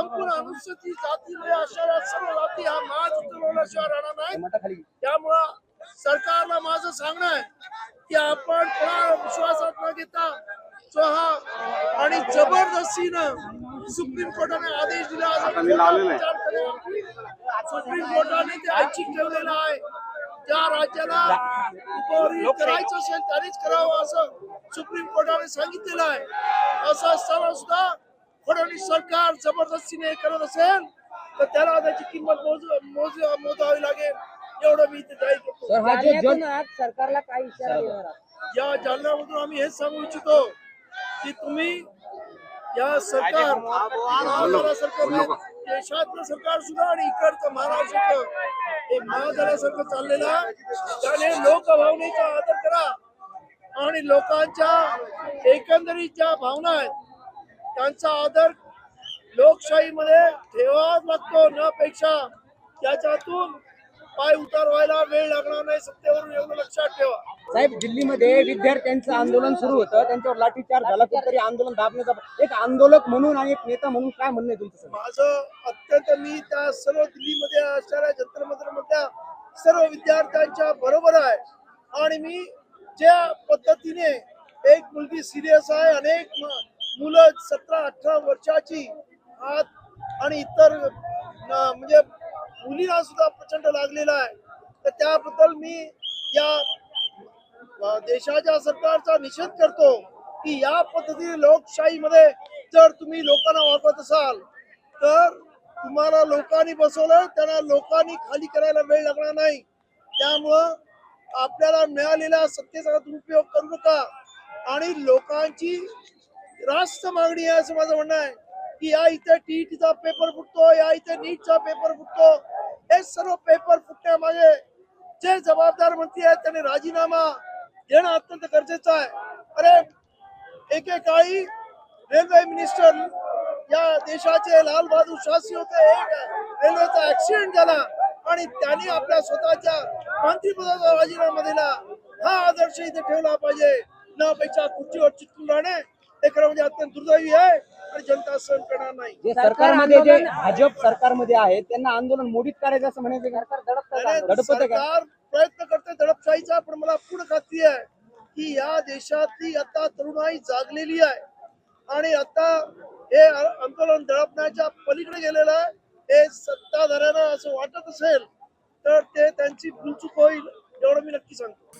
संपूर्ण अनुसूचित जातीमध्ये असणाऱ्या सर्व जाती हा माज उतरवल्याशिवाय राहणार नाही। त्यामुळं सरकारला माझं सांगणं आहे की आपण कोणा विश्वासात न घेता आणि जबरदस्तीनं सुप्रीम कोर्टाने आदेश दिला, सुप्रीम कोर्टाने ते ऐच्छिक ठेवलेलं आहे। ज्या राज्याला उपरी करायचं असेल त्यानेच करावं असं सुप्रीम कोर्टाने सांगितलेलं आहे। असं असताना सुद्धा फडणवीस सरकार जबरदस्तीने करत असेल तर त्याला त्याची किंमत मोजावी लागेल, एवढं मी इथे जाहीर करतो। आज सरकारला काय इशारा देणार आहात? या जालन्यामधून आम्ही हेच सांगू इच्छितो की तुम्ही या सरकार देशातलं सरकार सुद्धा आणि इकडचं महाराष्ट्र हे महाजनासारखं चाललेलं आहे। त्याने लोकभावनेचा आदर करा आणि लोकांच्या एकंदरीत ज्या भावना आहेत त्यांचा आदर लोकशाहीमध्ये ठेवावाच लागतो, न पेक्षा त्याच्यातून पाय उतार व्हायला वेळ लागणार नाही सत्तेवरून, एवढं लक्षात ठेवा। साहेब, दिल्लीमध्ये विद्यार्थ्यांचं आंदोलन सुरू होतं, त्यांच्यावर लाठीचार्ज झाला, तरी आंदोलन दाबण्याचा एक आंदोलक म्हणून आणि एक नेता म्हणून काय म्हणणं आहे तुमचं? माझं अत्यंत मी त्या सर्व दिल्लीमध्ये असणाऱ्या जंतर मंतर मधल्या सर्व विद्यार्थ्यांच्या बरोबर आहे आणि मी ज्या पद्धतीने एक मुलगी सिरियस आहे, अनेक मुलं 17-18 वर्षाची आत आणि इतर म्हणजे मुलींना सुद्धा प्रचंड लागलेला आहे, तर त्याबद्दल मी या देशाच्या सरकारचा निषेध करतो की या पद्धतीने लोकशाहीमध्ये जर तुम्ही लोकांना वापरत असाल तर तुम्हाला लोकांनी बसवलं, त्यांना लोकांनी खाली करायला वेळ लागणार नाही। त्यामुळं आपल्याला मिळालेल्या सत्तेचा दुरुपयोग करू नका आणि लोकांची रास्त मागणी आहे असं माझं म्हणणं आहे की या इथे टीईटीचा पेपर फुटतो, या इथे नीटचा पेपर फुटतो, हे सर्व पेपर फुटण्यामागे जे जबाबदार मंत्री आहेत त्यांनी राजीनामा देणं अत्यंत गरजेचं आहे। अरे एकेकाळी रेल्वे मिनिस्टर या देशाचे लाल बहादूर शास्त्री होते, एक रेल्वेचा ऍक्सिडेंट झाला आणि त्यांनी आपल्या स्वतःच्या मंत्रिपदाचा राजीनामा दिला। हा आदर्श इथे ठेवला पाहिजे, न पेक्षा खुर्चीवर चिटकून राहणे हे खरं म्हणजे अत्यंत दुर्दैवी आहे आणि जनता सहन करणार नाही। जे सरकारमध्ये जे भाजप सरकारमध्ये आहे त्यांना आंदोलन मोडीत करायचं असं म्हणायचं, सरकार प्रयत्न करते दडपशाहीचा, पण मला पूर्ण खात्री आहे की या देशातली आता तरुणाई जागलेली आहे आणि आता हे आंदोलन दडपण्याच्या पलीकडे गेलेलं आहे। हे सत्ताधाऱ्यांना असं वाटत असेल तर ते त्यांची भूलचूक होईल, एवढं मी नक्की सांगतो।